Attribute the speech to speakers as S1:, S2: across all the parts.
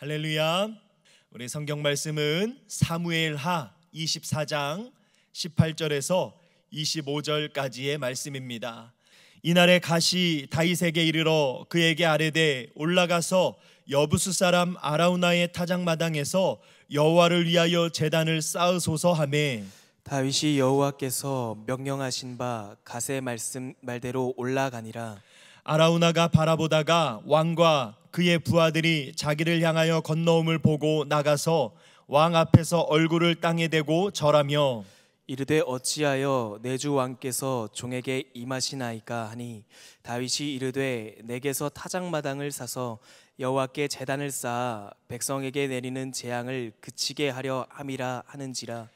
S1: 할렐루야. 우리 성경 말씀은 사무엘하 24장 18절에서 25절까지의 말씀입니다. 이날에 갓이 다윗에게 이르러 그에게 아뢰되 올라가서 여부스 사람 아라우나의 타작마당에서 여호와를 위하여 제단을 쌓으소서 하매
S2: 다윗이 여호와께서 명령하신 바 갓의 말대로 올라가니라. 아라우나가
S1: 바라보다가 왕과 그의 부하들이 자기를 향하여 건너옴을 보고 나가서 왕 앞에서 얼굴을 땅에 대고 절하며
S2: 이르되 어찌하여 내 주 왕께서 종에게 임하시나이까 하니 다윗이 이르되 내게서 타작마당을 사서 여호와께 제단을 쌓아 백성에게 내리는 재앙을 그치게 하려 함이라 하는지라.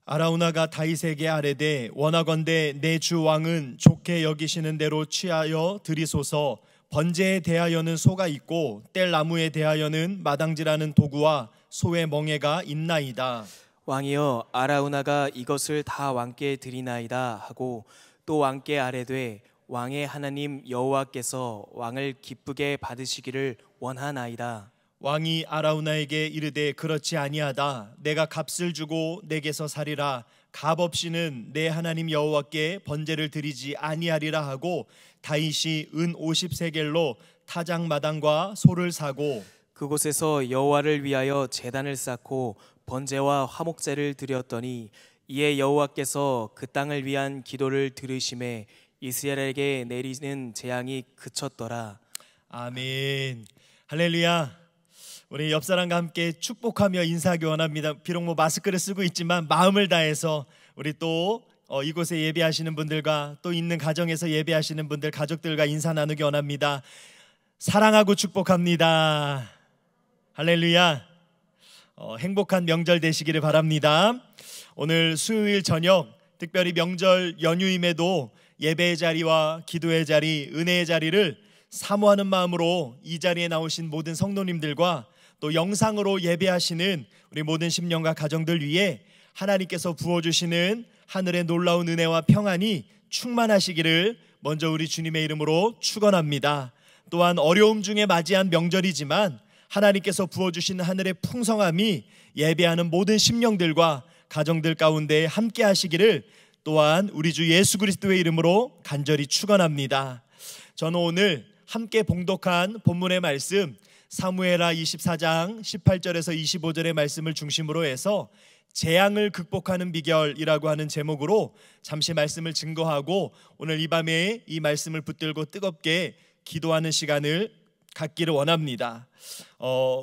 S1: 아라우나가 다윗에게 아뢰되 원하건대 내 주 왕은 좋게 여기시는 대로 취하여 드리소서. 번제에 대하여는 소가 있고 뗄 나무에 대하여는 마당질하는 도구와 소의 멍에가 있나이다.
S2: 왕이여 아라우나가 이것을 다 왕께 드리나이다 하고 또 왕께 아뢰되 왕의 하나님 여호와께서 왕을 기쁘게 받으시기를 원하나이다.
S1: 왕이 아라우나에게 이르되 그렇지 아니하다. 내가 값을 주고 내게서 사리라. 값 없이는 내 하나님 여호와께 번제를 드리지 아니하리라 하고 다윗이 은 50세겔로 타작마당과 소를 사고
S2: 그곳에서 여호와를 위하여 제단을 쌓고 번제와 화목제를 드렸더니 이에 여호와께서 그 땅을 위한 기도를 들으심에 이스라엘에게 내리는 재앙이 그쳤더라.
S1: 아멘. 할렐루야. 우리 옆 사람과 함께 축복하며 인사교환합니다. 비록 마스크를 쓰고 있지만 마음을 다해서 우리 또 이곳에 예배하시는 분들과 또 있는 가정에서 예배하시는 분들 가족들과 인사 나누기 원합니다. 사랑하고 축복합니다. 할렐루야. 행복한 명절 되시기를 바랍니다. 오늘 수요일 저녁 특별히 명절 연휴임에도 예배의 자리와 기도의 자리, 은혜의 자리를 사모하는 마음으로 이 자리에 나오신 모든 성도님들과 또 영상으로 예배하시는 우리 모든 심령과 가정들 위해 하나님께서 부어주시는 하늘의 놀라운 은혜와 평안이 충만하시기를 먼저 우리 주님의 이름으로 축원합니다. 또한 어려움 중에 맞이한 명절이지만 하나님께서 부어주시는 하늘의 풍성함이 예배하는 모든 심령들과 가정들 가운데 함께 하시기를 또한 우리 주 예수 그리스도의 이름으로 간절히 축원합니다. 저는 오늘 함께 봉독한 본문의 말씀 사무엘하 24장 18절에서 25절의 말씀을 중심으로 해서 재앙을 극복하는 비결이라고 하는 제목으로 잠시 말씀을 증거하고 오늘 이 밤에 이 말씀을 붙들고 뜨겁게 기도하는 시간을 갖기를 원합니다.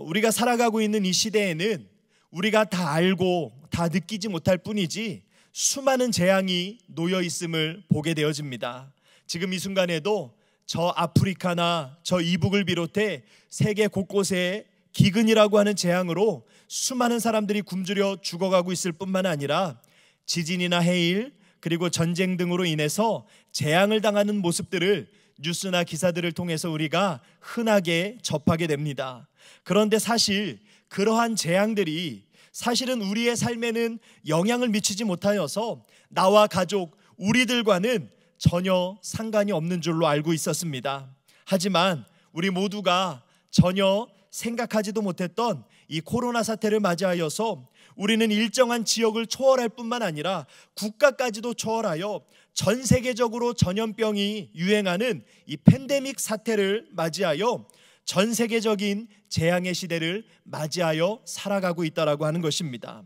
S1: 우리가 살아가고 있는 이 시대에는 우리가 다 알고 다 느끼지 못할 뿐이지 수많은 재앙이 놓여 있음을 보게 되어집니다. 지금 이 순간에도 저 아프리카나 저 이북을 비롯해 세계 곳곳에 기근이라고 하는 재앙으로 수많은 사람들이 굶주려 죽어가고 있을 뿐만 아니라 지진이나 해일 그리고 전쟁 등으로 인해서 재앙을 당하는 모습들을 뉴스나 기사들을 통해서 우리가 흔하게 접하게 됩니다. 그런데 사실 그러한 재앙들이 사실은 우리의 삶에는 영향을 미치지 못하여서 나와 가족, 우리들과는 전혀 상관이 없는 줄로 알고 있었습니다. 하지만 우리 모두가 전혀 생각하지도 못했던 이 코로나 사태를 맞이하여서 우리는 일정한 지역을 초월할 뿐만 아니라 국가까지도 초월하여 전 세계적으로 전염병이 유행하는 이 팬데믹 사태를 맞이하여 전 세계적인 재앙의 시대를 맞이하여 살아가고 있다라고 하는 것입니다.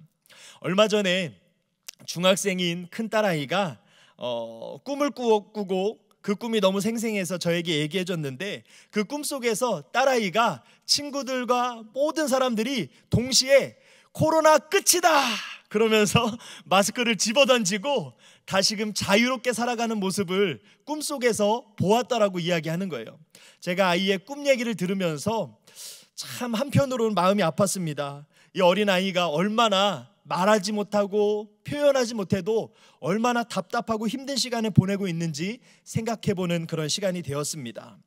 S1: 얼마 전에 중학생인 큰딸아이가 꿈을 꾸고 그 꿈이 너무 생생해서 저에게 얘기해 줬는데 그 꿈속에서 딸아이가 친구들과 모든 사람들이 동시에 코로나 끝이다 그러면서 마스크를 집어던지고 다시금 자유롭게 살아가는 모습을 꿈속에서 보았다라고 이야기하는 거예요. 제가 아이의 꿈 얘기를 들으면서 참 한편으로는 마음이 아팠습니다. 이 어린아이가 얼마나 말하지 못하고 표현하지 못해도 얼마나 답답하고 힘든 시간을 보내고 있는지 생각해보는 그런 시간이 되었습니다.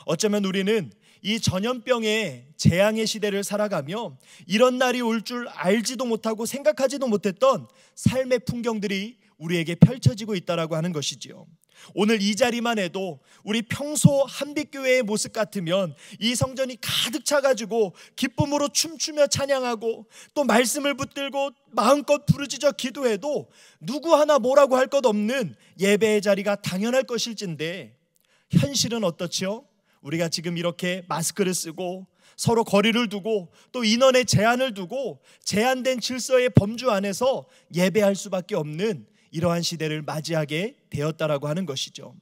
S1: 어쩌면 우리는 이 전염병의 재앙의 시대를 살아가며 이런 날이 올 줄 알지도 못하고 생각하지도 못했던 삶의 풍경들이 우리에게 펼쳐지고 있다라고 하는 것이지요. 오늘 이 자리만 해도 우리 평소 한빛교회의 모습 같으면 이 성전이 가득 차가지고 기쁨으로 춤추며 찬양하고 또 말씀을 붙들고 마음껏 부르짖어 기도해도 누구 하나 뭐라고 할 것 없는 예배의 자리가 당연할 것일진데, 현실은 어떻지요? 우리가 지금 이렇게 마스크를 쓰고 서로 거리를 두고 또 인원의 제한을 두고 제한된 질서의 범주 안에서 예배할 수밖에 없는 이러한 시대를 맞이하게 되었다라고 하는 것이죠.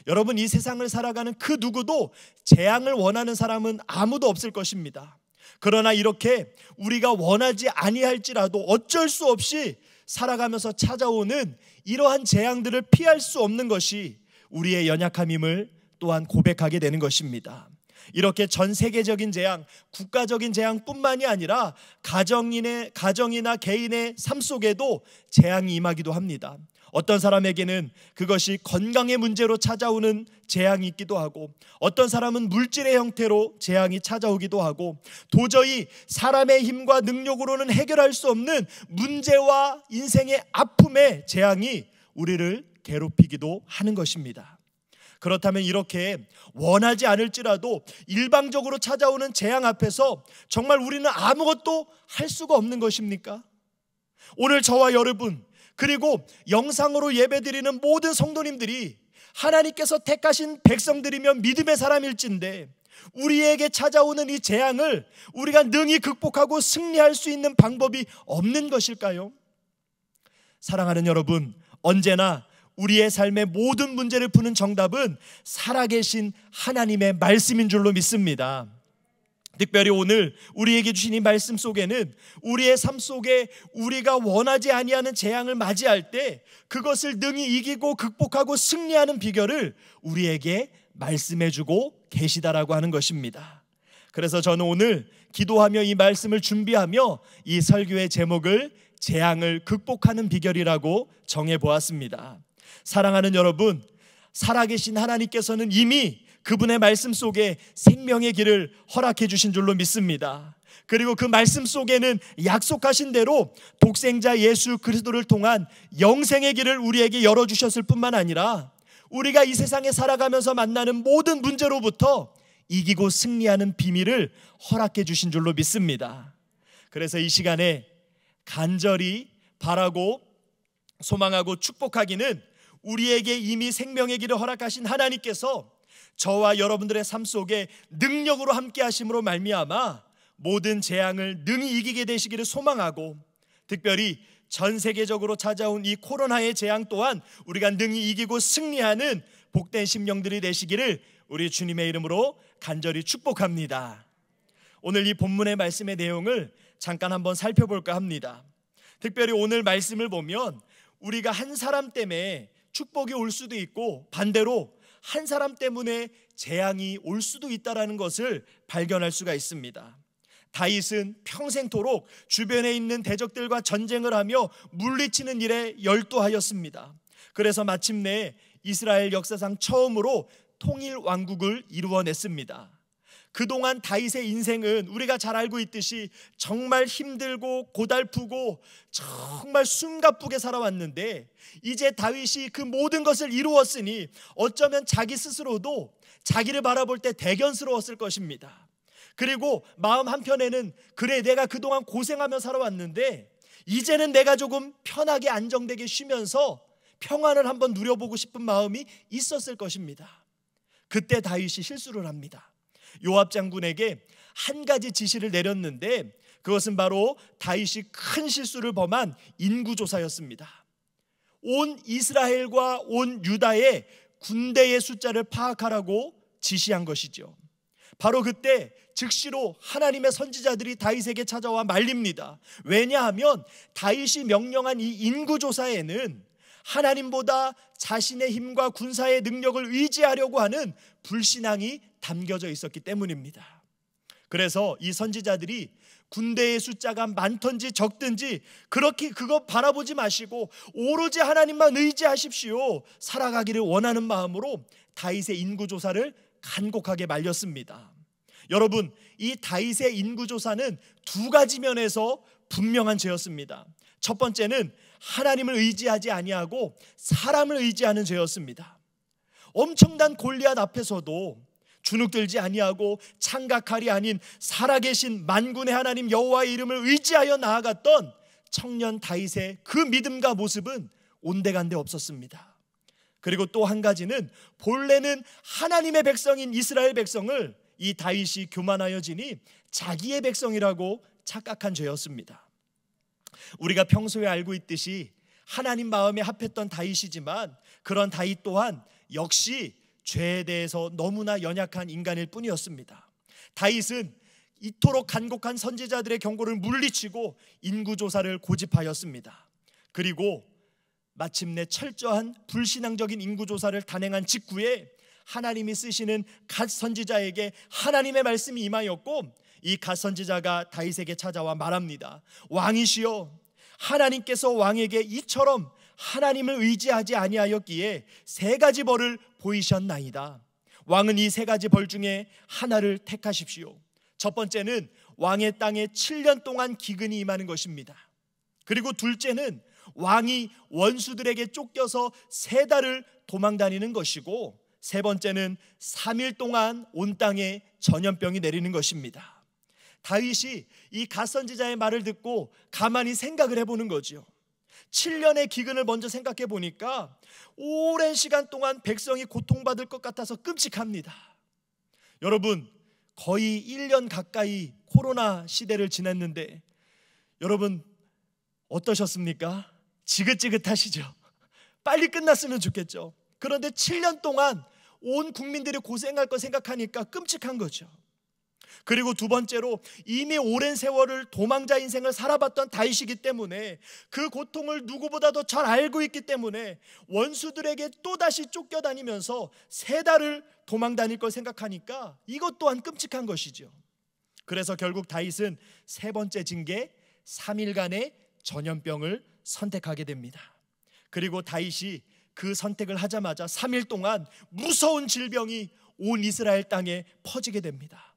S1: 여러분, 이 세상을 살아가는 그 누구도 재앙을 원하는 사람은 아무도 없을 것입니다. 그러나 이렇게 우리가 원하지 아니할지라도 어쩔 수 없이 살아가면서 찾아오는 이러한 재앙들을 피할 수 없는 것이 우리의 연약함임을 또한 고백하게 되는 것입니다. 이렇게 전 세계적인 재앙, 국가적인 재앙뿐만이 아니라 가정이나 개인의 삶 속에도 재앙이 임하기도 합니다. 어떤 사람에게는 그것이 건강의 문제로 찾아오는 재앙이 있기도 하고, 어떤 사람은 물질의 형태로 재앙이 찾아오기도 하고, 도저히 사람의 힘과 능력으로는 해결할 수 없는 문제와 인생의 아픔의 재앙이 우리를 괴롭히기도 하는 것입니다. 그렇다면 이렇게 원하지 않을지라도 일방적으로 찾아오는 재앙 앞에서 정말 우리는 아무것도 할 수가 없는 것입니까? 오늘 저와 여러분, 그리고 영상으로 예배드리는 모든 성도님들이 하나님께서 택하신 백성들이며 믿음의 사람일진데, 우리에게 찾아오는 이 재앙을 우리가 능히 극복하고 승리할 수 있는 방법이 없는 것일까요? 사랑하는 여러분, 언제나 우리의 삶의 모든 문제를 푸는 정답은 살아계신 하나님의 말씀인 줄로 믿습니다. 특별히 오늘 우리에게 주신 이 말씀 속에는 우리의 삶 속에 우리가 원하지 아니하는 재앙을 맞이할 때 그것을 능히 이기고 극복하고 승리하는 비결을 우리에게 말씀해주고 계시다라고 하는 것입니다. 그래서 저는 오늘 기도하며 이 말씀을 준비하며 이 설교의 제목을 재앙을 극복하는 비결이라고 정해보았습니다. 사랑하는 여러분, 살아계신 하나님께서는 이미 그분의 말씀 속에 생명의 길을 허락해 주신 줄로 믿습니다. 그리고 그 말씀 속에는 약속하신 대로 독생자 예수 그리스도를 통한 영생의 길을 우리에게 열어주셨을 뿐만 아니라 우리가 이 세상에 살아가면서 만나는 모든 문제로부터 이기고 승리하는 비밀을 허락해 주신 줄로 믿습니다. 그래서 이 시간에 간절히 바라고 소망하고 축복하기는 우리에게 이미 생명의 길을 허락하신 하나님께서 저와 여러분들의 삶 속에 능력으로 함께 하심으로 말미암아 모든 재앙을 능히 이기게 되시기를 소망하고, 특별히 전 세계적으로 찾아온 이 코로나의 재앙 또한 우리가 능히 이기고 승리하는 복된 심령들이 되시기를 우리 주님의 이름으로 간절히 축복합니다. 오늘 이 본문의 말씀의 내용을 잠깐 한번 살펴볼까 합니다. 특별히 오늘 말씀을 보면 우리가 한 사람 때문에 축복이 올 수도 있고 반대로 한 사람 때문에 재앙이 올 수도 있다는 것을 발견할 수가 있습니다. 다윗은 평생토록 주변에 있는 대적들과 전쟁을 하며 물리치는 일에 열도하였습니다. 그래서 마침내 이스라엘 역사상 처음으로 통일 왕국을 이루어냈습니다. 그동안 다윗의 인생은 우리가 잘 알고 있듯이 정말 힘들고 고달프고 정말 숨가쁘게 살아왔는데, 이제 다윗이 그 모든 것을 이루었으니 어쩌면 자기 스스로도 자기를 바라볼 때 대견스러웠을 것입니다. 그리고 마음 한편에는 그래, 내가 그동안 고생하며 살아왔는데 이제는 내가 조금 편하게 안정되게 쉬면서 평안을 한번 누려보고 싶은 마음이 있었을 것입니다. 그때 다윗이 실수를 합니다. 요압 장군에게 한 가지 지시를 내렸는데 그것은 바로 다윗이 큰 실수를 범한 인구조사였습니다. 온 이스라엘과 온 유다의 군대의 숫자를 파악하라고 지시한 것이죠. 바로 그때 즉시로 하나님의 선지자들이 다윗에게 찾아와 말립니다. 왜냐하면 다윗이 명령한 이 인구조사에는 하나님보다 자신의 힘과 군사의 능력을 의지하려고 하는 불신앙이 담겨져 있었기 때문입니다. 그래서 이 선지자들이 군대의 숫자가 많든지 적든지 그렇게 그거 바라보지 마시고 오로지 하나님만 의지하십시오, 살아가기를 원하는 마음으로 다윗의 인구조사를 간곡하게 말렸습니다. 여러분, 이 다윗의 인구조사는 두 가지 면에서 분명한 죄였습니다. 첫 번째는 하나님을 의지하지 아니하고 사람을 의지하는 죄였습니다. 엄청난 골리앗 앞에서도 주눅들지 아니하고 창각칼이 아닌 살아계신 만군의 하나님 여호와의 이름을 의지하여 나아갔던 청년 다윗의 그 믿음과 모습은 온데간데 없었습니다. 그리고 또 한 가지는 본래는 하나님의 백성인 이스라엘 백성을 이 다윗이 교만하여 지니 자기의 백성이라고 착각한 죄였습니다. 우리가 평소에 알고 있듯이 하나님 마음에 합했던 다윗이지만 그런 다윗 또한 역시 죄에 대해서 너무나 연약한 인간일 뿐이었습니다. 다윗은 이토록 간곡한 선지자들의 경고를 물리치고 인구조사를 고집하였습니다. 그리고 마침내 철저한 불신앙적인 인구조사를 단행한 직후에 하나님이 쓰시는 갓 선지자에게 하나님의 말씀이 임하였고, 이 갓 선지자가 다윗에게 찾아와 말합니다. 왕이시여, 하나님께서 왕에게 이처럼 하나님을 의지하지 아니하였기에 세 가지 벌을 보이셨나이다. 왕은 이 세 가지 벌 중에 하나를 택하십시오. 첫 번째는 왕의 땅에 7년 동안 기근이 임하는 것입니다. 그리고 둘째는 왕이 원수들에게 쫓겨서 3달을 도망다니는 것이고, 세 번째는 3일 동안 온 땅에 전염병이 내리는 것입니다. 다윗이 이 갓 선지자의 말을 듣고 가만히 생각을 해보는 거죠. 7년의 기근을 먼저 생각해 보니까 오랜 시간 동안 백성이 고통받을 것 같아서 끔찍합니다. 여러분, 거의 1년 가까이 코로나 시대를 지냈는데 여러분 어떠셨습니까? 지긋지긋하시죠? 빨리 끝났으면 좋겠죠. 그런데 7년 동안 온 국민들이 고생할 거 생각하니까 끔찍한 거죠. 그리고 두 번째로 이미 오랜 세월을 도망자 인생을 살아봤던 다윗이기 때문에 그 고통을 누구보다도 잘 알고 있기 때문에 원수들에게 또다시 쫓겨다니면서 3달을 도망다닐 걸 생각하니까 이것 또한 끔찍한 것이죠. 그래서 결국 다윗은 세 번째 징계 3일간의 전염병을 선택하게 됩니다. 그리고 다윗이 그 선택을 하자마자 3일 동안 무서운 질병이 온 이스라엘 땅에 퍼지게 됩니다.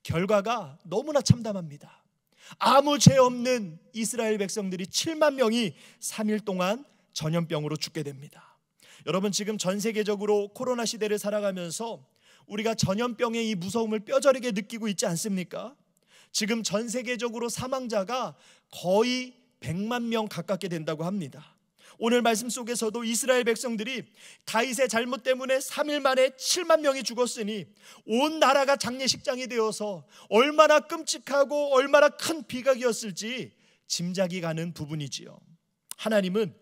S1: 결과가 너무나 참담합니다. 아무 죄 없는 이스라엘 백성들이 7만 명이 3일 동안 전염병으로 죽게 됩니다. 여러분, 지금 전 세계적으로 코로나 시대를 살아가면서 우리가 전염병의 이 무서움을 뼈저리게 느끼고 있지 않습니까? 지금 전 세계적으로 사망자가 거의 100만 명 가깝게 된다고 합니다. 오늘 말씀 속에서도 이스라엘 백성들이 다윗의 잘못 때문에 3일 만에 7만 명이 죽었으니 온 나라가 장례식장이 되어서 얼마나 끔찍하고 얼마나 큰 비극이었을지 짐작이 가는 부분이지요. 하나님은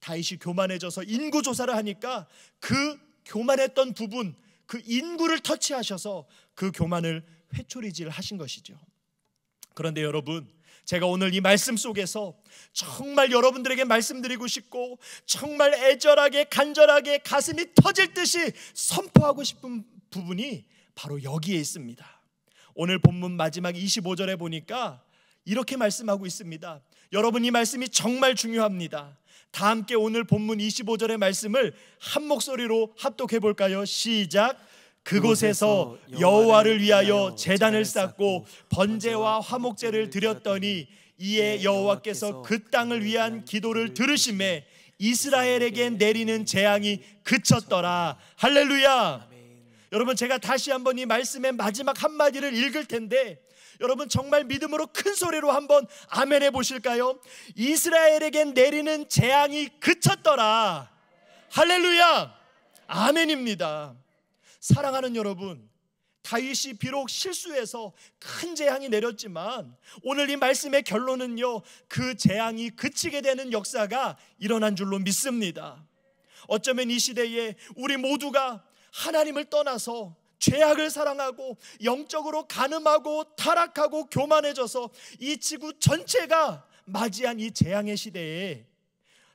S1: 다윗이 교만해져서 인구조사를 하니까 그 교만했던 부분, 그 인구를 터치하셔서 그 교만을 회초리질 하신 것이죠. 그런데 여러분, 제가 오늘 이 말씀 속에서 정말 여러분들에게 말씀드리고 싶고 정말 애절하게 간절하게 가슴이 터질 듯이 선포하고 싶은 부분이 바로 여기에 있습니다. 오늘 본문 마지막 25절에 보니까 이렇게 말씀하고 있습니다. 여러분, 이 말씀이 정말 중요합니다. 다 함께 오늘 본문 25절의 말씀을 한 목소리로 합독해 볼까요? 시작. 그곳에서 여호와를 위하여 제단을 쌓고 번제와 화목제를 드렸더니 이에 여호와께서 그 땅을 위한 기도를 들으심에 이스라엘에게 내리는 재앙이 그쳤더라. 할렐루야. 여러분, 제가 다시 한번 이 말씀의 마지막 한마디를 읽을 텐데 여러분 정말 믿음으로 큰 소리로 한번 아멘 해보실까요? 이스라엘에게 내리는 재앙이 그쳤더라. 할렐루야. 아멘입니다. 사랑하는 여러분, 다윗이 비록 실수해서 큰 재앙이 내렸지만 오늘 이 말씀의 결론은요, 그 재앙이 그치게 되는 역사가 일어난 줄로 믿습니다. 어쩌면 이 시대에 우리 모두가 하나님을 떠나서 죄악을 사랑하고 영적으로 간음하고 타락하고 교만해져서 이 지구 전체가 맞이한 이 재앙의 시대에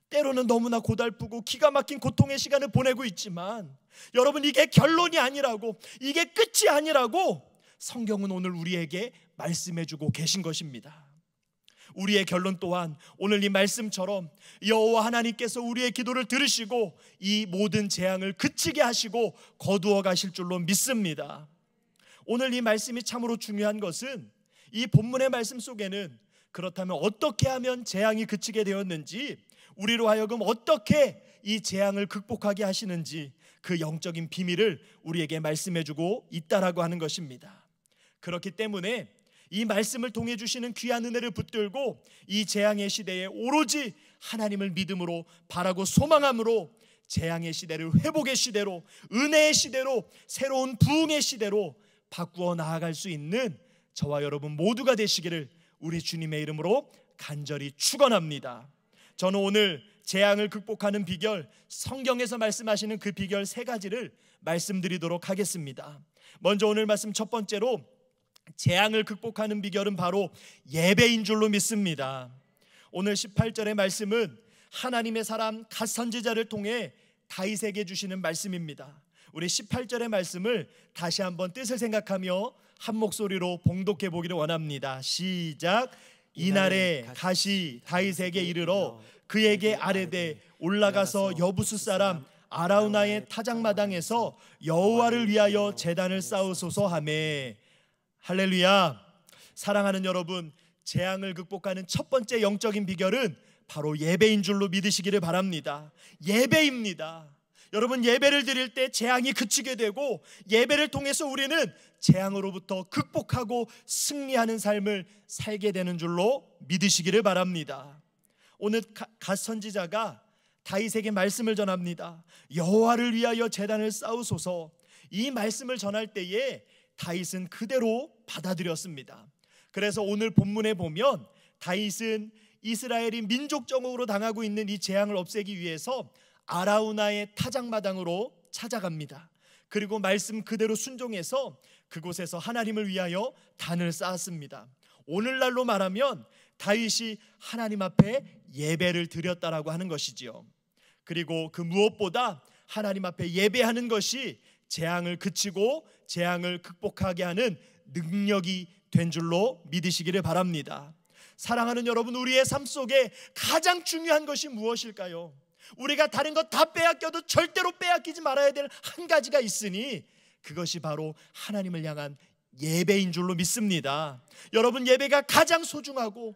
S1: 때로는 너무나 고달프고 기가 막힌 고통의 시간을 보내고 있지만 여러분, 이게 결론이 아니라고, 이게 끝이 아니라고 성경은 오늘 우리에게 말씀해주고 계신 것입니다. 우리의 결론 또한 오늘 이 말씀처럼 여호와 하나님께서 우리의 기도를 들으시고 이 모든 재앙을 그치게 하시고 거두어 가실 줄로 믿습니다. 오늘 이 말씀이 참으로 중요한 것은 이 본문의 말씀 속에는 그렇다면 어떻게 하면 재앙이 그치게 되었는지, 우리로 하여금 어떻게 이 재앙을 극복하게 하시는지 그 영적인 비밀을 우리에게 말씀해주고 있다라고 하는 것입니다. 그렇기 때문에 이 말씀을 통해 주시는 귀한 은혜를 붙들고 이 재앙의 시대에 오로지 하나님을 믿음으로 바라고 소망함으로 재앙의 시대를 회복의 시대로, 은혜의 시대로, 새로운 부흥의 시대로 바꾸어 나아갈 수 있는 저와 여러분 모두가 되시기를 우리 주님의 이름으로 간절히 축원합니다. 저는 오늘 재앙을 극복하는 비결, 성경에서 말씀하시는 그 비결 3가지를 말씀드리도록 하겠습니다. 먼저 오늘 말씀 첫 번째로, 재앙을 극복하는 비결은 바로 예배인 줄로 믿습니다. 오늘 18절의 말씀은 하나님의 사람 갓 선지자를 통해 다윗에게 주시는 말씀입니다. 우리 18절의 말씀을 다시 한번 뜻을 생각하며 한 목소리로 봉독해 보기를 원합니다. 시작. 이날에 갓이 다윗에게 이르러 그에게 아뢰되 올라가서 여부수 사람 아라우나의 타작마당에서 여호와를 위하여 제단을 쌓으소서 하매. 할렐루야. 사랑하는 여러분, 재앙을 극복하는 첫 번째 영적인 비결은 바로 예배인 줄로 믿으시기를 바랍니다. 예배입니다. 여러분, 예배를 드릴 때 재앙이 그치게 되고 예배를 통해서 우리는 재앙으로부터 극복하고 승리하는 삶을 살게 되는 줄로 믿으시기를 바랍니다. 오늘 갓 선지자가 다윗에게 말씀을 전합니다. 여호와를 위하여 제단을 쌓으소서. 이 말씀을 전할 때에 다윗은 그대로 받아들였습니다. 그래서 오늘 본문에 보면 다윗은 이스라엘이 민족적으로 당하고 있는 이 재앙을 없애기 위해서 아라우나의 타작마당으로 찾아갑니다. 그리고 말씀 그대로 순종해서 그곳에서 하나님을 위하여 단을 쌓았습니다. 오늘날로 말하면 다윗이 하나님 앞에 예배를 드렸다라고 하는 것이지요. 그리고 그 무엇보다 하나님 앞에 예배하는 것이 재앙을 그치고 재앙을 극복하게 하는 능력이 된 줄로 믿으시기를 바랍니다. 사랑하는 여러분, 우리의 삶 속에 가장 중요한 것이 무엇일까요? 우리가 다른 것 다 빼앗겨도 절대로 빼앗기지 말아야 될 한 가지가 있으니 그것이 바로 하나님을 향한 예배인 줄로 믿습니다. 여러분, 예배가 가장 소중하고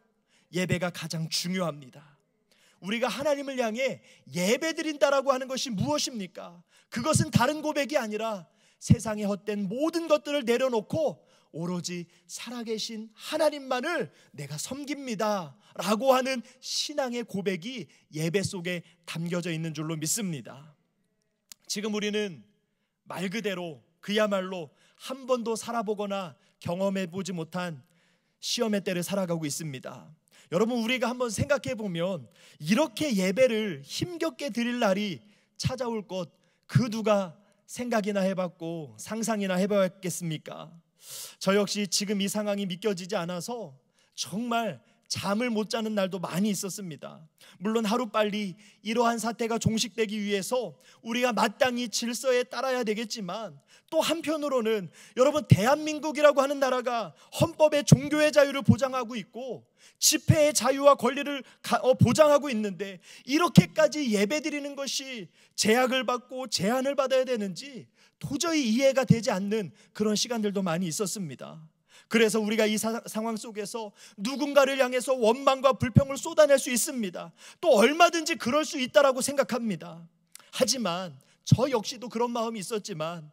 S1: 예배가 가장 중요합니다. 우리가 하나님을 향해 예배 드린다라고 하는 것이 무엇입니까? 그것은 다른 고백이 아니라 세상의 헛된 모든 것들을 내려놓고 오로지 살아계신 하나님만을 내가 섬깁니다 라고 하는 신앙의 고백이 예배 속에 담겨져 있는 줄로 믿습니다. 지금 우리는 말 그대로 그야말로 한 번도 살아보거나 경험해보지 못한 시험의 때를 살아가고 있습니다. 여러분, 우리가 한번 생각해 보면 이렇게 예배를 힘겹게 드릴 날이 찾아올 것, 그 누가 생각이나 해봤고 상상이나 해봤겠습니까? 저 역시 지금 이 상황이 믿겨지지 않아서 정말 잠을 못 자는 날도 많이 있었습니다. 물론 하루빨리 이러한 사태가 종식되기 위해서 우리가 마땅히 질서에 따라야 되겠지만, 또 한편으로는 여러분, 대한민국이라고 하는 나라가 헌법에 종교의 자유를 보장하고 있고 집회의 자유와 권리를 보장하고 있는데 이렇게까지 예배드리는 것이 제약을 받고 제한을 받아야 되는지 도저히 이해가 되지 않는 그런 시간들도 많이 있었습니다. 그래서 우리가 이 상황 속에서 누군가를 향해서 원망과 불평을 쏟아낼 수 있습니다. 또 얼마든지 그럴 수 있다라고 생각합니다. 하지만 저 역시도 그런 마음이 있었지만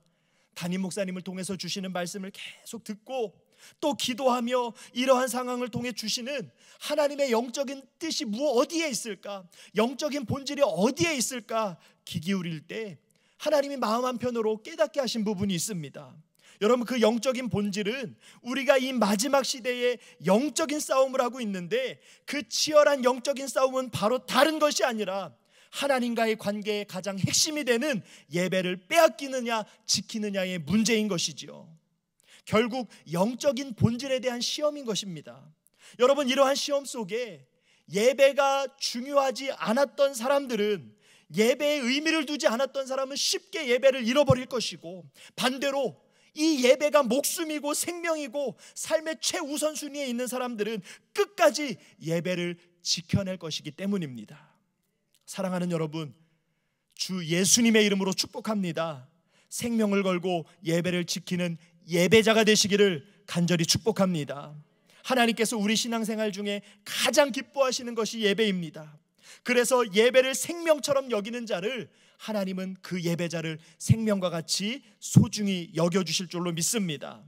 S1: 담임 목사님을 통해서 주시는 말씀을 계속 듣고 또 기도하며 이러한 상황을 통해 주시는 하나님의 영적인 뜻이 어디에 있을까, 영적인 본질이 어디에 있을까 귀 기울일 때 하나님이 마음 한편으로 깨닫게 하신 부분이 있습니다. 여러분, 그 영적인 본질은 우리가 이 마지막 시대에 영적인 싸움을 하고 있는데 그 치열한 영적인 싸움은 바로 다른 것이 아니라 하나님과의 관계의 가장 핵심이 되는 예배를 빼앗기느냐 지키느냐의 문제인 것이지요. 결국 영적인 본질에 대한 시험인 것입니다. 여러분, 이러한 시험 속에 예배가 중요하지 않았던 사람들은, 예배에 의미를 두지 않았던 사람은 쉽게 예배를 잃어버릴 것이고, 반대로 이 예배가 목숨이고 생명이고 삶의 최우선순위에 있는 사람들은 끝까지 예배를 지켜낼 것이기 때문입니다. 사랑하는 여러분, 주 예수님의 이름으로 축복합니다. 생명을 걸고 예배를 지키는 예배자가 되시기를 간절히 축복합니다. 하나님께서 우리 신앙생활 중에 가장 기뻐하시는 것이 예배입니다. 그래서 예배를 생명처럼 여기는 자를 하나님은 그 예배자를 생명과 같이 소중히 여겨주실 줄로 믿습니다.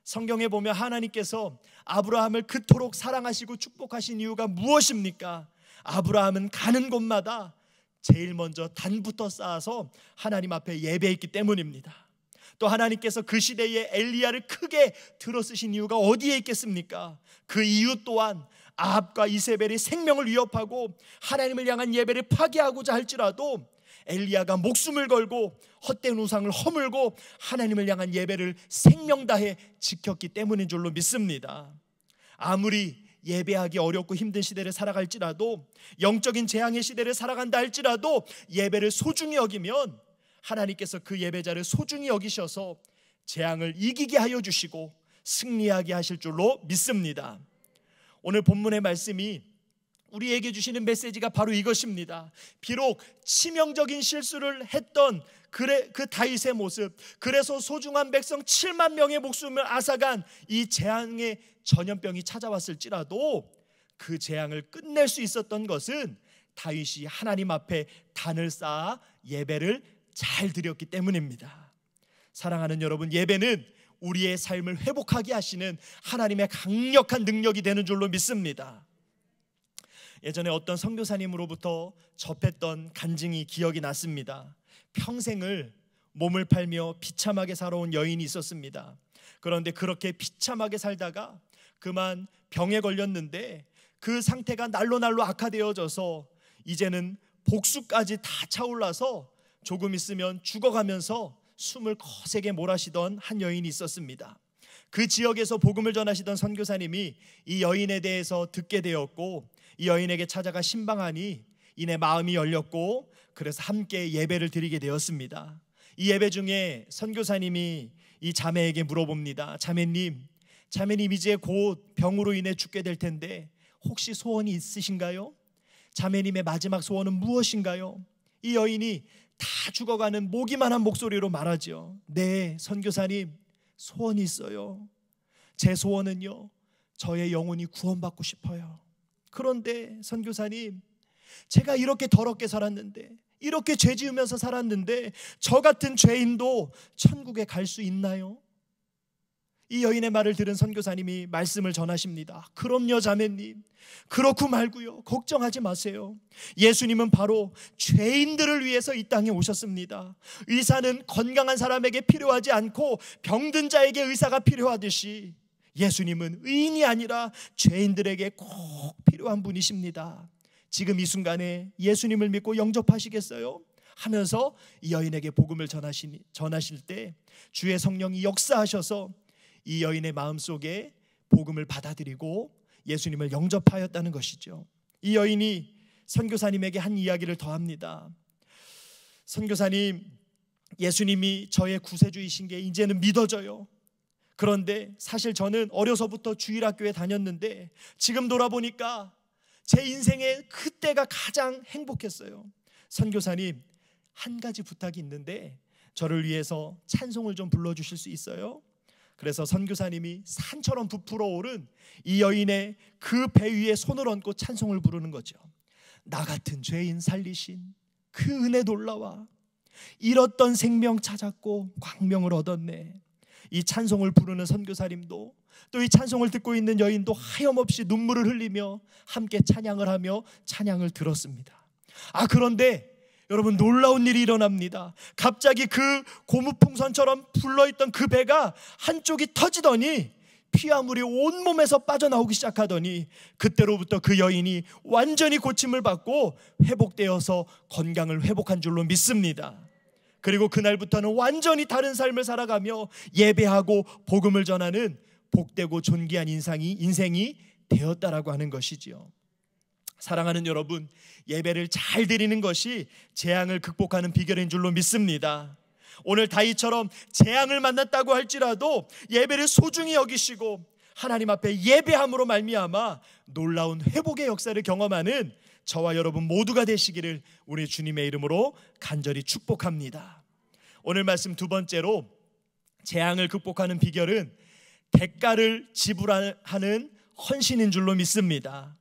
S1: 성경에 보면 하나님께서 아브라함을 그토록 사랑하시고 축복하신 이유가 무엇입니까? 아브라함은 가는 곳마다 제일 먼저 단부터 쌓아서 하나님 앞에 예배했기 때문입니다. 또 하나님께서 그 시대에 엘리야를 크게 들어쓰신 이유가 어디에 있겠습니까? 그 이유 또한 아합과 이세벨이 생명을 위협하고 하나님을 향한 예배를 파괴하고자 할지라도 엘리야가 목숨을 걸고 헛된 우상을 허물고 하나님을 향한 예배를 생명 다해 지켰기 때문인 줄로 믿습니다. 아무리 예배하기 어렵고 힘든 시대를 살아갈지라도, 영적인 재앙의 시대를 살아간다 할지라도 예배를 소중히 여기면 하나님께서 그 예배자를 소중히 여기셔서 재앙을 이기게 하여 주시고 승리하게 하실 줄로 믿습니다. 오늘 본문의 말씀이 우리에게 주시는 메시지가 바로 이것입니다. 비록 치명적인 실수를 했던 그 다윗의 모습, 그래서 소중한 백성 7만 명의 목숨을 앗아간 이 재앙의 전염병이 찾아왔을지라도 그 재앙을 끝낼 수 있었던 것은 다윗이 하나님 앞에 단을 쌓아 예배를 잘 드렸기 때문입니다. 사랑하는 여러분, 예배는 우리의 삶을 회복하게 하시는 하나님의 강력한 능력이 되는 줄로 믿습니다. 예전에 어떤 선교사님으로부터 접했던 간증이 기억이 났습니다. 평생을 몸을 팔며 비참하게 살아온 여인이 있었습니다. 그런데 그렇게 비참하게 살다가 그만 병에 걸렸는데 그 상태가 날로 악화되어져서 이제는 복수까지 다 차올라서 조금 있으면 죽어가면서 숨을 거세게 몰아쉬던 한 여인이 있었습니다. 그 지역에서 복음을 전하시던 선교사님이 이 여인에 대해서 듣게 되었고, 이 여인에게 찾아가 신방하니 이내 마음이 열렸고, 그래서 함께 예배를 드리게 되었습니다. 이 예배 중에 선교사님이 이 자매에게 물어봅니다. 자매님 이제 곧 병으로 인해 죽게 될 텐데 혹시 소원이 있으신가요? 자매님의 마지막 소원은 무엇인가요? 이 여인이 다 죽어가는 모기만한 목소리로 말하죠. 네, 선교사님, 소원이 있어요. 제 소원은요, 저의 영혼이 구원받고 싶어요. 그런데 선교사님, 제가 이렇게 더럽게 살았는데, 이렇게 죄 지으면서 살았는데 저 같은 죄인도 천국에 갈 수 있나요? 이 여인의 말을 들은 선교사님이 말씀을 전하십니다. 그럼요, 자매님, 그렇고 말고요, 걱정하지 마세요. 예수님은 바로 죄인들을 위해서 이 땅에 오셨습니다. 의사는 건강한 사람에게 필요하지 않고 병든 자에게 의사가 필요하듯이 예수님은 의인이 아니라 죄인들에게 꼭 필요한 분이십니다. 지금 이 순간에 예수님을 믿고 영접하시겠어요? 하면서 이 여인에게 복음을 전하실 때 주의 성령이 역사하셔서 이 여인의 마음속에 복음을 받아들이고 예수님을 영접하였다는 것이죠. 이 여인이 선교사님에게 한 이야기를 더합니다. 선교사님, 예수님이 저의 구세주이신 게 이제는 믿어져요. 그런데 사실 저는 어려서부터 주일학교에 다녔는데 지금 돌아보니까 제 인생의 그때가 가장 행복했어요. 선교사님, 한 가지 부탁이 있는데 저를 위해서 찬송을 좀 불러주실 수 있어요? 그래서 선교사님이 산처럼 부풀어 오른 이 여인의 그 배 위에 손을 얹고 찬송을 부르는 거죠. 나 같은 죄인 살리신 그 은혜 놀라와 잃었던 생명 찾았고 광명을 얻었네. 이 찬송을 부르는 선교사님도 또 이 찬송을 듣고 있는 여인도 하염없이 눈물을 흘리며 함께 찬양을 하며 찬양을 들었습니다. 그런데 여러분, 놀라운 일이 일어납니다. 갑자기 그 고무풍선처럼 불러있던 그 배가 한쪽이 터지더니 피화물이 온몸에서 빠져나오기 시작하더니 그때로부터 그 여인이 완전히 고침을 받고 회복되어서 건강을 회복한 줄로 믿습니다. 그리고 그날부터는 완전히 다른 삶을 살아가며 예배하고 복음을 전하는 복되고 존귀한 인생이 되었다라고 하는 것이지요. 사랑하는 여러분, 예배를 잘 드리는 것이 재앙을 극복하는 비결인 줄로 믿습니다. 오늘 다윗처럼 재앙을 만났다고 할지라도 예배를 소중히 여기시고 하나님 앞에 예배함으로 말미암아 놀라운 회복의 역사를 경험하는 저와 여러분 모두가 되시기를 우리 주님의 이름으로 간절히 축복합니다. 오늘 말씀 두 번째로, 재앙을 극복하는 비결은 대가를 지불하는 헌신인 줄로 믿습니다.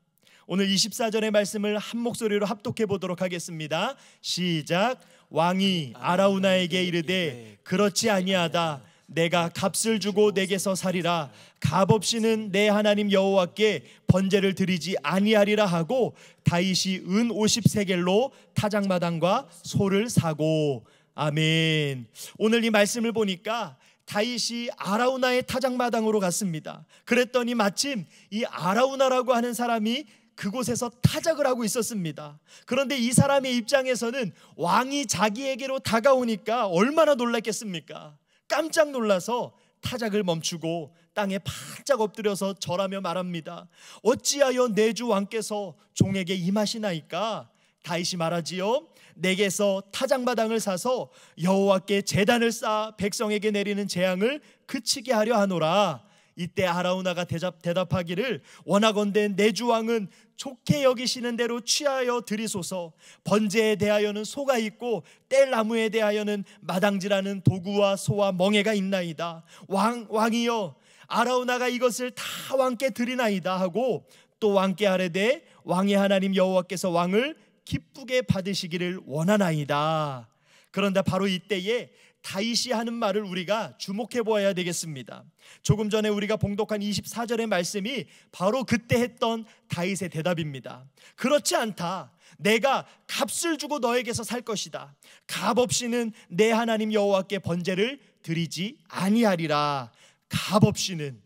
S1: 오늘 24절의 말씀을 한 목소리로 합독해 보도록 하겠습니다. 시작. 왕이 아라우나에게 이르되 그렇지 아니하다. 내가 값을 주고 내게서 살이라. 값없이는 내 하나님 여호와께 번제를 드리지 아니하리라 하고 다윗이 은 50세겔로 타작마당과 소를 사고. 아멘. 오늘 이 말씀을 보니까 다윗이 아라우나의 타작마당으로 갔습니다. 그랬더니 마침 이 아라우나라고 하는 사람이 그곳에서 타작을 하고 있었습니다. 그런데 이 사람의 입장에서는 왕이 자기에게로 다가오니까 얼마나 놀랐겠습니까? 깜짝 놀라서 타작을 멈추고 땅에 바짝 엎드려서 절하며 말합니다. 어찌하여 내 주 왕께서 종에게 임하시나이까? 다윗이 말하지요. 내게서 타작마당을 사서 여호와께 제단을 쌓아 백성에게 내리는 재앙을 그치게 하려 하노라. 이때 아라우나가 대답하기를 원하건대 내 주 왕은 좋게 여기시는 대로 취하여 드리소서. 번제에 대하여는 소가 있고 뗄 나무에 대하여는 마당질하는 도구와 소와 멍에가 있나이다. 왕이여 아라우나가 이것을 다 왕께 드리나이다 하고 또 왕께 아뢰되 왕의 하나님 여호와께서 왕을 기쁘게 받으시기를 원하나이다. 그런데 바로 이때에 다윗이 하는 말을 우리가 주목해 보아야 되겠습니다. 조금 전에 우리가 봉독한 24절의 말씀이 바로 그때 했던 다윗의 대답입니다. 그렇지 않다. 내가 값을 주고 너에게서 살 것이다. 값 없이는 내 하나님 여호와께 번제를 드리지 아니하리라. 값 없이는.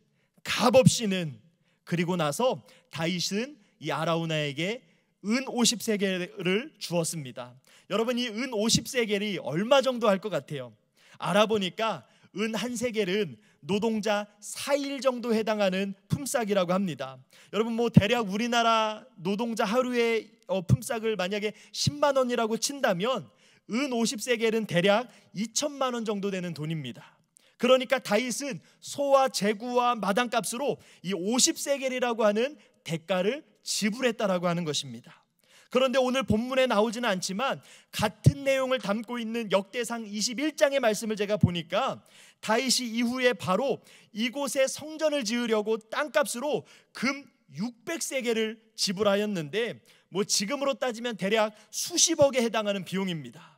S1: 그리고 나서 다윗은 이 아라우나에게 은 50세겔을 주었습니다. 여러분, 이 은 50세겔이 얼마 정도 할 것 같아요? 알아보니까 은 한 세겔은 노동자 4일 정도 해당하는 품삯이라고 합니다. 여러분, 대략 우리나라 노동자 하루의 품삯을 만약에 10만 원이라고 친다면 은 50세겔은 대략 2천만 원 정도 되는 돈입니다. 그러니까 다윗은 소와 제구와 마당값으로 이 50세겔이라고 하는 대가를 지불했다라고 하는 것입니다. 그런데 오늘 본문에 나오지는 않지만 같은 내용을 담고 있는 역대상 21장의 말씀을 제가 보니까 다윗이 이후에 바로 이곳에 성전을 지으려고 땅값으로 금 600세겔을 지불하였는데 지금으로 따지면 대략 수십억에 해당하는 비용입니다.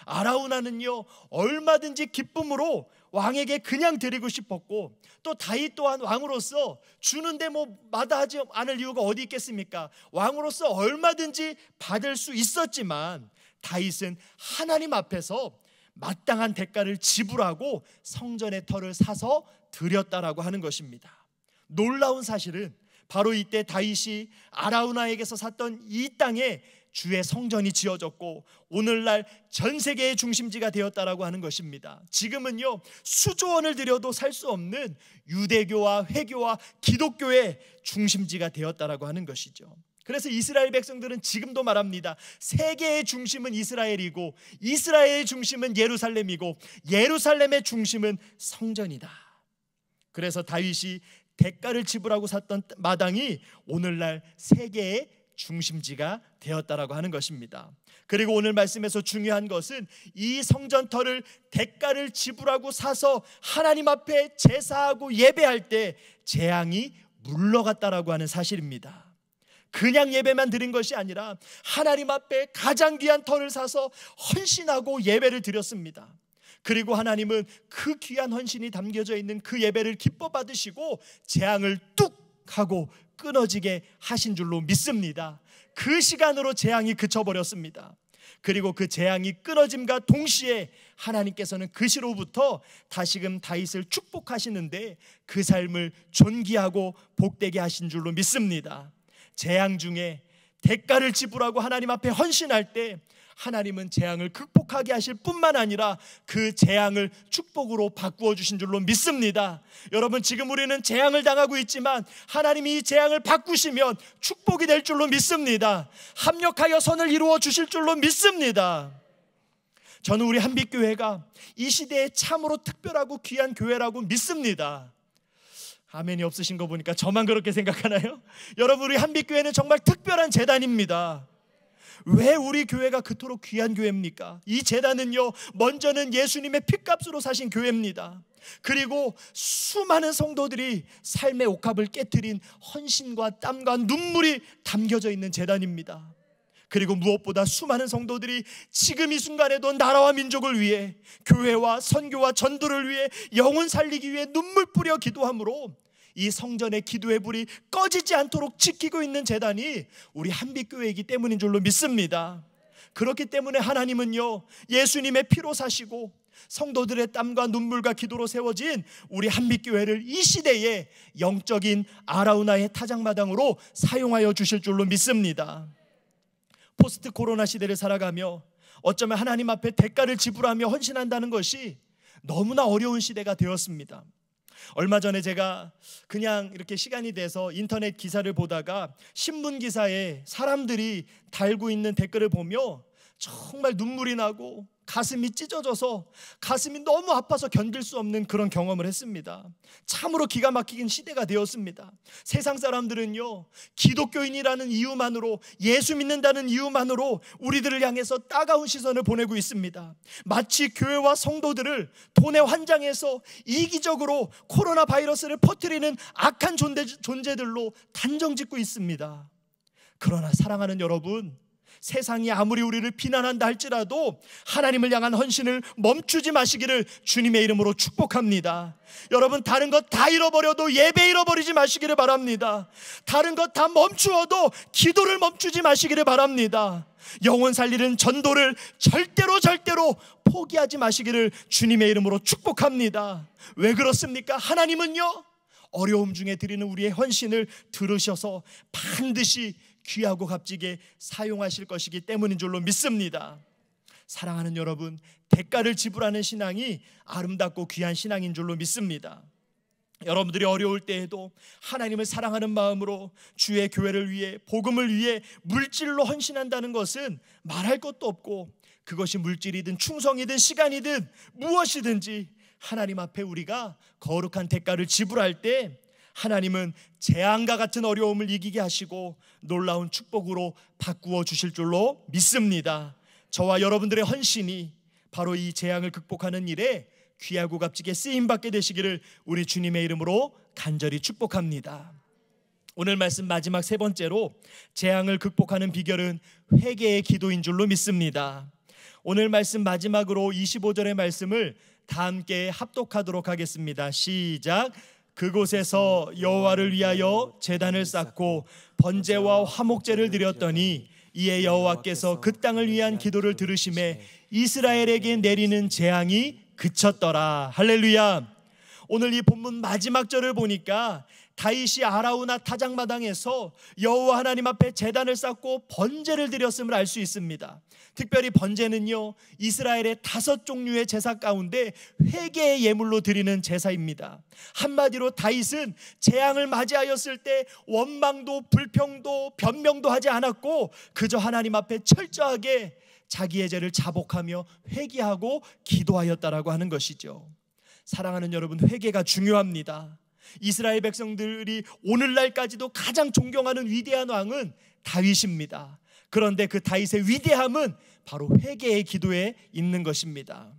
S1: 아라우나는요 얼마든지 기쁨으로 왕에게 그냥 드리고 싶었고 또 다윗 또한 왕으로서 주는데 마다하지 않을 이유가 어디 있겠습니까? 왕으로서 얼마든지 받을 수 있었지만 다윗은 하나님 앞에서 마땅한 대가를 지불하고 성전의 터를 사서 드렸다라고 하는 것입니다. 놀라운 사실은 바로 이때 다윗이 아라우나에게서 샀던 이 땅에 주의 성전이 지어졌고 오늘날 전 세계의 중심지가 되었다라고 하는 것입니다. 지금은요 수조 원을 들여도 살 수 없는 유대교와 회교와 기독교의 중심지가 되었다라고 하는 것이죠. 그래서 이스라엘 백성들은 지금도 말합니다. 세계의 중심은 이스라엘이고 이스라엘의 중심은 예루살렘이고 예루살렘의 중심은 성전이다. 그래서 다윗이 대가를 지불하고 샀던 마당이 오늘날 세계의 중심지가 되었다라고 하는 것입니다. 그리고 오늘 말씀에서 중요한 것은 이 성전터를 대가를 지불하고 사서 하나님 앞에 제사하고 예배할 때 재앙이 물러갔다라고 하는 사실입니다. 그냥 예배만 드린 것이 아니라 하나님 앞에 가장 귀한 터를 사서 헌신하고 예배를 드렸습니다. 그리고 하나님은 그 귀한 헌신이 담겨져 있는 그 예배를 기뻐 받으시고 재앙을 뚝 하고 끊어지게 하신 줄로 믿습니다. 그 시간으로 재앙이 그쳐버렸습니다. 그리고 그 재앙이 끊어짐과 동시에 하나님께서는 그 시로부터 다시금 다윗을 축복하시는데 그 삶을 존귀하고 복되게 하신 줄로 믿습니다. 재앙 중에 대가를 지불하고 하나님 앞에 헌신할 때 하나님은 재앙을 극복하게 하실 뿐만 아니라 그 재앙을 축복으로 바꾸어 주신 줄로 믿습니다. 여러분, 지금 우리는 재앙을 당하고 있지만 하나님이 이 재앙을 바꾸시면 축복이 될 줄로 믿습니다. 합력하여 선을 이루어 주실 줄로 믿습니다. 저는 우리 한빛교회가 이 시대에 참으로 특별하고 귀한 교회라고 믿습니다. 아멘이 없으신 거 보니까 저만 그렇게 생각하나요? 여러분, 우리 한빛교회는 정말 특별한 재단입니다. 왜 우리 교회가 그토록 귀한 교회입니까? 이 재단은요 먼저는 예수님의 핏값으로 사신 교회입니다. 그리고 수많은 성도들이 삶의 옥합을 깨트린 헌신과 땀과 눈물이 담겨져 있는 제단입니다. 그리고 무엇보다 수많은 성도들이 지금 이 순간에도 나라와 민족을 위해, 교회와 선교와 전도를 위해, 영혼 살리기 위해 눈물 뿌려 기도함으로 이 성전의 기도의 불이 꺼지지 않도록 지키고 있는 제단이 우리 한빛교회이기 때문인 줄로 믿습니다. 그렇기 때문에 하나님은요, 예수님의 피로 사시고 성도들의 땀과 눈물과 기도로 세워진 우리 한빛교회를 이 시대에 영적인 아라우나의 타작마당으로 사용하여 주실 줄로 믿습니다. 포스트 코로나 시대를 살아가며 어쩌면 하나님 앞에 대가를 지불하며 헌신한다는 것이 너무나 어려운 시대가 되었습니다. 얼마 전에 제가 그냥 이렇게 시간이 돼서 인터넷 기사를 보다가 신문 기사에 사람들이 달고 있는 댓글을 보며 정말 눈물이 나고 가슴이 찢어져서 가슴이 너무 아파서 견딜 수 없는 그런 경험을 했습니다. 참으로 기가 막힌 시대가 되었습니다. 세상 사람들은요, 기독교인이라는 이유만으로, 예수 믿는다는 이유만으로 우리들을 향해서 따가운 시선을 보내고 있습니다. 마치 교회와 성도들을 돈의 환장해서 이기적으로 코로나 바이러스를 퍼뜨리는 악한 존재들로 단정짓고 있습니다. 그러나 사랑하는 여러분, 세상이 아무리 우리를 비난한다 할지라도 하나님을 향한 헌신을 멈추지 마시기를 주님의 이름으로 축복합니다. 여러분, 다른 것 다 잃어버려도 예배 잃어버리지 마시기를 바랍니다. 다른 것 다 멈추어도 기도를 멈추지 마시기를 바랍니다. 영혼 살리는 전도를 절대로 포기하지 마시기를 주님의 이름으로 축복합니다. 왜 그렇습니까? 하나님은요, 어려움 중에 드리는 우리의 헌신을 들으셔서 반드시 귀하고 값지게 사용하실 것이기 때문인 줄로 믿습니다. 사랑하는 여러분, 대가를 지불하는 신앙이 아름답고 귀한 신앙인 줄로 믿습니다. 여러분들이 어려울 때에도 하나님을 사랑하는 마음으로 주의 교회를 위해, 복음을 위해 물질로 헌신한다는 것은 말할 것도 없고, 그것이 물질이든 충성이든 시간이든 무엇이든지 하나님 앞에 우리가 거룩한 대가를 지불할 때 하나님은 재앙과 같은 어려움을 이기게 하시고 놀라운 축복으로 바꾸어 주실 줄로 믿습니다. 저와 여러분들의 헌신이 바로 이 재앙을 극복하는 일에 귀하고 값지게 쓰임받게 되시기를 우리 주님의 이름으로 간절히 축복합니다. 오늘 말씀 마지막 세 번째로, 재앙을 극복하는 비결은 회개의 기도인 줄로 믿습니다. 오늘 말씀 마지막으로 25절의 말씀을 다 함께 합독하도록 하겠습니다. 시작. 그곳에서 여호와를 위하여 제단을 쌓고 번제와 화목제를 드렸더니 이에 여호와께서 그 땅을 위한 기도를 들으심에 이스라엘에게 내리는 재앙이 그쳤더라. 할렐루야. 오늘 이 본문 마지막 절을 보니까 다윗이 아라우나 타작마당에서 여호와 하나님 앞에 제단을 쌓고 번제를 드렸음을 알 수 있습니다. 특별히 번제는요, 이스라엘의 5종류의 제사 가운데 회개의 예물로 드리는 제사입니다. 한마디로 다윗은 재앙을 맞이하였을 때 원망도 불평도 변명도 하지 않았고 그저 하나님 앞에 철저하게 자기의 죄를 자복하며 회개하고 기도하였다라고 하는 것이죠. 사랑하는 여러분, 회개가 중요합니다. 이스라엘 백성들이 오늘날까지도 가장 존경하는 위대한 왕은 다윗입니다. 그런데 그 다윗의 위대함은 바로 회개의 기도에 있는 것입니다.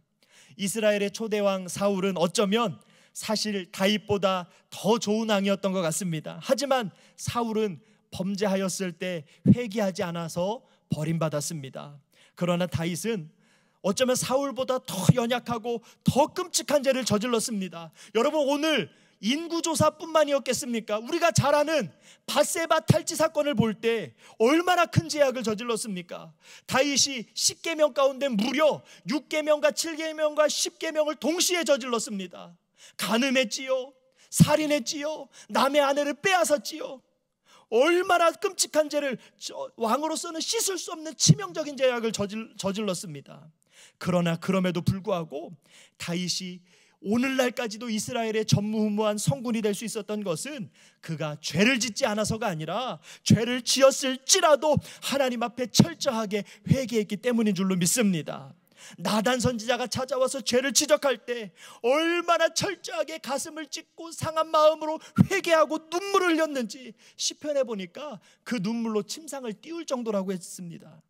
S1: 이스라엘의 초대왕 사울은 어쩌면 사실 다윗보다 더 좋은 왕이었던 것 같습니다. 하지만 사울은 범죄하였을 때 회개하지 않아서 버림받았습니다. 그러나 다윗은 어쩌면 사울보다 더 연약하고 더 끔찍한 죄를 저질렀습니다. 여러분, 오늘 인구조사뿐만이었겠습니까? 우리가 잘 아는 밧세바 탈취 사건을 볼 때 얼마나 큰 죄악을 저질렀습니까? 다윗이 10계명 가운데 무려 6계명과 7계명과 10계명을 동시에 저질렀습니다. 간음했지요, 살인했지요, 남의 아내를 빼앗았지요. 얼마나 끔찍한 죄를, 왕으로서는 씻을 수 없는 치명적인 죄악을 저질렀습니다. 그러나 그럼에도 불구하고 다윗이 오늘날까지도 이스라엘의 전무후무한 성군이 될 수 있었던 것은 그가 죄를 짓지 않아서가 아니라 죄를 지었을지라도 하나님 앞에 철저하게 회개했기 때문인 줄로 믿습니다. 나단 선지자가 찾아와서 죄를 지적할 때 얼마나 철저하게 가슴을 찢고 상한 마음으로 회개하고 눈물을 흘렸는지 시편에 보니까 그 눈물로 침상을 띄울 정도라고 했습니다.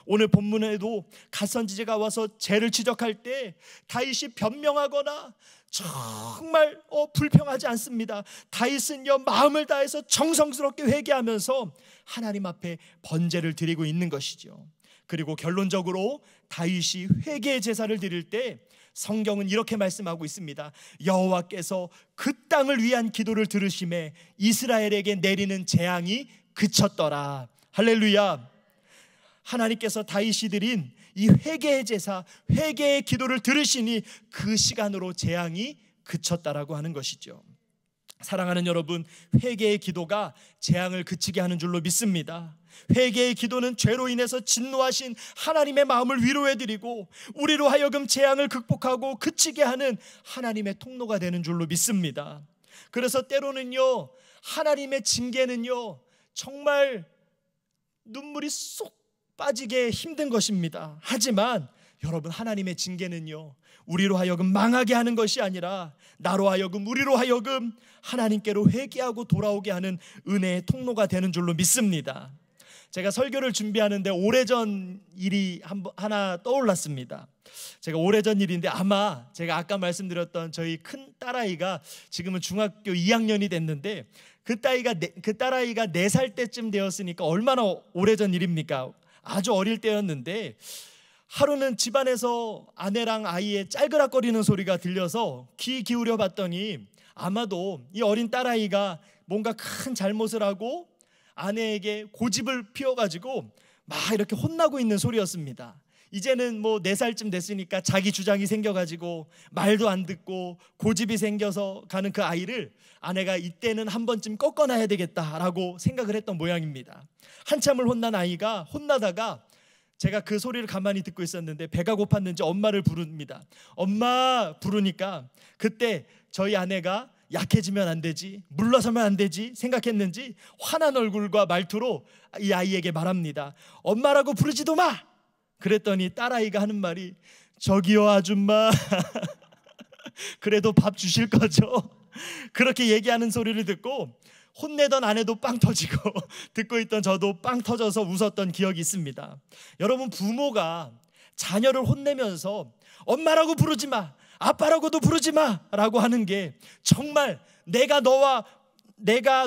S1: 오늘 본문에도 갓선지자가 와서 죄를 지적할 때 다윗이 변명하거나 정말 불평하지 않습니다. 다윗은요 마음을 다해서 정성스럽게 회개하면서 하나님 앞에 번제를 드리고 있는 것이죠. 그리고 결론적으로 다윗이 회개의 제사를 드릴 때 성경은 이렇게 말씀하고 있습니다. 여호와께서 그 땅을 위한 기도를 들으심에 이스라엘에게 내리는 재앙이 그쳤더라. 할렐루야. 하나님께서 다윗이 드린 이 회개의 제사, 회개의 기도를 들으시니 그 시간으로 재앙이 그쳤다라고 하는 것이죠. 사랑하는 여러분, 회개의 기도가 재앙을 그치게 하는 줄로 믿습니다. 회개의 기도는 죄로 인해서 진노하신 하나님의 마음을 위로해드리고 우리로 하여금 재앙을 극복하고 그치게 하는 하나님의 통로가 되는 줄로 믿습니다. 그래서 때로는요 하나님의 징계는요 정말 눈물이 쏙 빠지게 힘든 것입니다. 하지만 여러분, 하나님의 징계는요 우리로 하여금 망하게 하는 것이 아니라 나로 하여금, 우리로 하여금 하나님께로 회개하고 돌아오게 하는 은혜의 통로가 되는 줄로 믿습니다. 제가 설교를 준비하는데 오래전 일이 하나 떠올랐습니다. 제가 오래전 일인데 아마 제가 아까 말씀드렸던 저희 큰 딸아이가 지금은 중학교 2학년이 됐는데 그 딸아이가 4살 때쯤 되었으니까 얼마나 오래전 일입니까? 아주 어릴 때였는데 하루는 집안에서 아내랑 아이의 짤그락거리는 소리가 들려서 귀 기울여 봤더니 아마도 이 어린 딸아이가 뭔가 큰 잘못을 하고 아내에게 고집을 피워가지고 막 이렇게 혼나고 있는 소리였습니다. 이제는 뭐 4살쯤 됐으니까 자기 주장이 생겨가지고 말도 안 듣고 고집이 생겨서 가는 그 아이를 아내가 이때는 한 번쯤 꺾어놔야 되겠다라고 생각을 했던 모양입니다. 한참을 혼난 아이가 혼나다가 제가 그 소리를 가만히 듣고 있었는데 배가 고팠는지 엄마를 부릅니다. 엄마 부르니까 그때 저희 아내가 약해지면 안 되지, 물러서면 안 되지 생각했는지 화난 얼굴과 말투로 이 아이에게 말합니다. 엄마라고 부르지도 마! 그랬더니 딸아이가 하는 말이 저기요 아줌마 그래도 밥 주실 거죠? 그렇게 얘기하는 소리를 듣고 혼내던 아내도 빵 터지고 듣고 있던 저도 빵 터져서 웃었던 기억이 있습니다. 여러분, 부모가 자녀를 혼내면서 엄마라고 부르지 마, 아빠라고도 부르지 마 라고 하는 게 정말 내가 너와 내가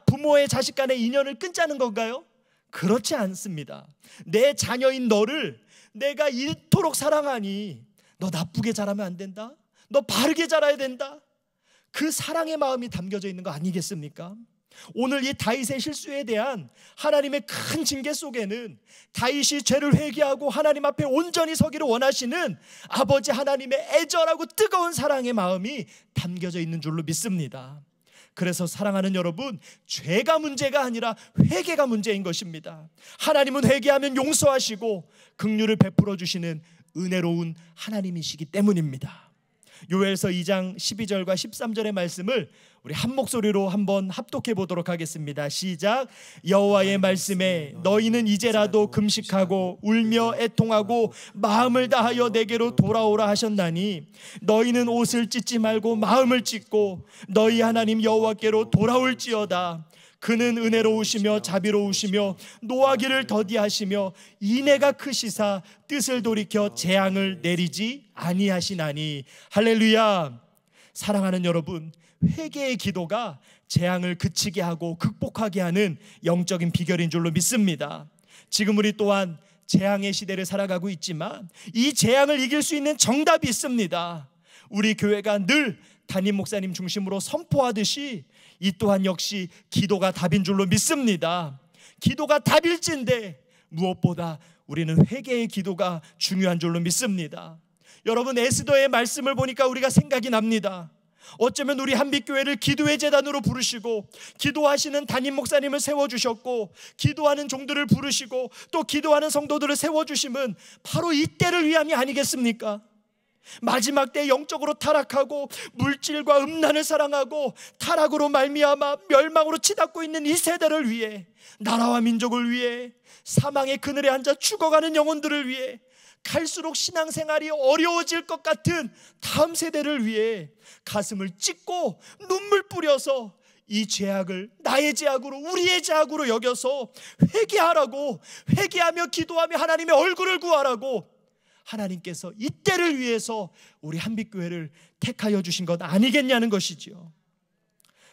S1: 부모의 자식 간의 인연을 끊자는 건가요? 그렇지 않습니다. 내 자녀인 너를 내가 이토록 사랑하니 너 나쁘게 자라면 안 된다, 너 바르게 자라야 된다, 그 사랑의 마음이 담겨져 있는 거 아니겠습니까? 오늘 이 다윗의 실수에 대한 하나님의 큰 징계 속에는 다윗이 죄를 회개하고 하나님 앞에 온전히 서기를 원하시는 아버지 하나님의 애절하고 뜨거운 사랑의 마음이 담겨져 있는 줄로 믿습니다. 그래서 사랑하는 여러분, 죄가 문제가 아니라 회개가 문제인 것입니다. 하나님은 회개하면 용서하시고 긍휼을 베풀어 주시는 은혜로운 하나님이시기 때문입니다. 요엘서 2장 12절과 13절의 말씀을 우리 한 목소리로 한번 합독해 보도록 하겠습니다. 시작. 여호와의 말씀에 너희는 이제라도 금식하고 울며 애통하고 마음을 다하여 내게로 돌아오라 하셨나니 너희는 옷을 찢지 말고 마음을 찢고 너희 하나님 여호와께로 돌아올지어다. 그는 은혜로우시며 자비로우시며 노하기를 더디하시며 인애가 크시사 뜻을 돌이켜 재앙을 내리지 아니하시나니. 할렐루야. 사랑하는 여러분, 회개의 기도가 재앙을 그치게 하고 극복하게 하는 영적인 비결인 줄로 믿습니다. 지금 우리 또한 재앙의 시대를 살아가고 있지만 이 재앙을 이길 수 있는 정답이 있습니다. 우리 교회가 늘 담임 목사님 중심으로 선포하듯이 이 또한 역시 기도가 답인 줄로 믿습니다. 기도가 답일진데 무엇보다 우리는 회개의 기도가 중요한 줄로 믿습니다. 여러분, 에스더의 말씀을 보니까 우리가 생각이 납니다. 어쩌면 우리 한빛교회를 기도의 재단으로 부르시고 기도하시는 담임 목사님을 세워주셨고 기도하는 종들을 부르시고 또 기도하는 성도들을 세워주심은 바로 이때를 위함이 아니겠습니까? 마지막 때 영적으로 타락하고 물질과 음란을 사랑하고 타락으로 말미암아 멸망으로 치닫고 있는 이 세대를 위해, 나라와 민족을 위해, 사망의 그늘에 앉아 죽어가는 영혼들을 위해, 갈수록 신앙생활이 어려워질 것 같은 다음 세대를 위해 가슴을 찢고 눈물 뿌려서 이 죄악을 나의 죄악으로, 우리의 죄악으로 여겨서 회개하라고, 회개하며 기도하며 하나님의 얼굴을 구하라고 하나님께서 이 때를 위해서 우리 한빛교회를 택하여 주신 것 아니겠냐는 것이지요.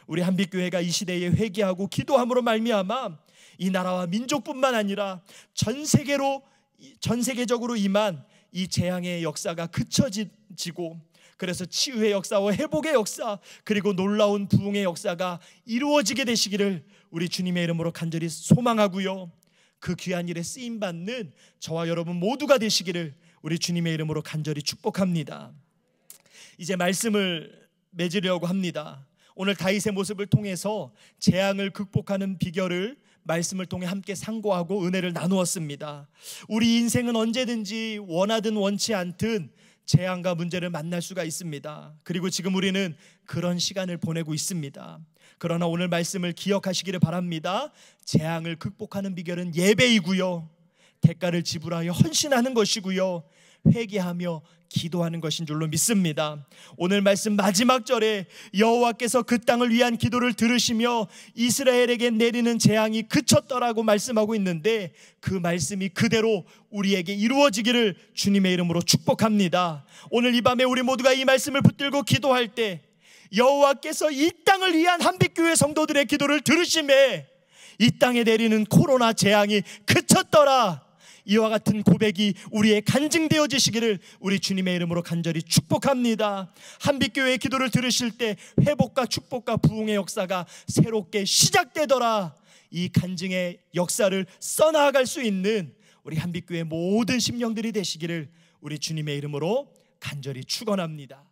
S1: 우리 한빛교회가 이 시대에 회개하고 기도함으로 말미암아 이 나라와 민족뿐만 아니라 전 세계적으로 임한 이 재앙의 역사가 그쳐지고, 그래서 치유의 역사와 회복의 역사, 그리고 놀라운 부흥의 역사가 이루어지게 되시기를 우리 주님의 이름으로 간절히 소망하고요, 그 귀한 일에 쓰임받는 저와 여러분 모두가 되시기를 우리 주님의 이름으로 간절히 축복합니다. 이제 말씀을 맺으려고 합니다. 오늘 다윗의 모습을 통해서 재앙을 극복하는 비결을 말씀을 통해 함께 상고하고 은혜를 나누었습니다. 우리 인생은 언제든지 원하든 원치 않든 재앙과 문제를 만날 수가 있습니다. 그리고 지금 우리는 그런 시간을 보내고 있습니다. 그러나 오늘 말씀을 기억하시기를 바랍니다. 재앙을 극복하는 비결은 예배이고요, 대가를 지불하여 헌신하는 것이고요, 회개하며 기도하는 것인 줄로 믿습니다. 오늘 말씀 마지막 절에 여호와께서 그 땅을 위한 기도를 들으시며 이스라엘에게 내리는 재앙이 그쳤더라고 말씀하고 있는데, 그 말씀이 그대로 우리에게 이루어지기를 주님의 이름으로 축복합니다. 오늘 이 밤에 우리 모두가 이 말씀을 붙들고 기도할 때 여호와께서 이 땅을 위한 한빛교회 성도들의 기도를 들으심에 이 땅에 내리는 코로나 재앙이 그쳤더라, 이와 같은 고백이 우리의 간증되어지시기를 우리 주님의 이름으로 간절히 축복합니다. 한빛교회의 기도를 들으실 때 회복과 축복과 부흥의 역사가 새롭게 시작되더라, 이 간증의 역사를 써나갈 수 있는 우리 한빛교회 모든 심령들이 되시기를 우리 주님의 이름으로 간절히 축원합니다.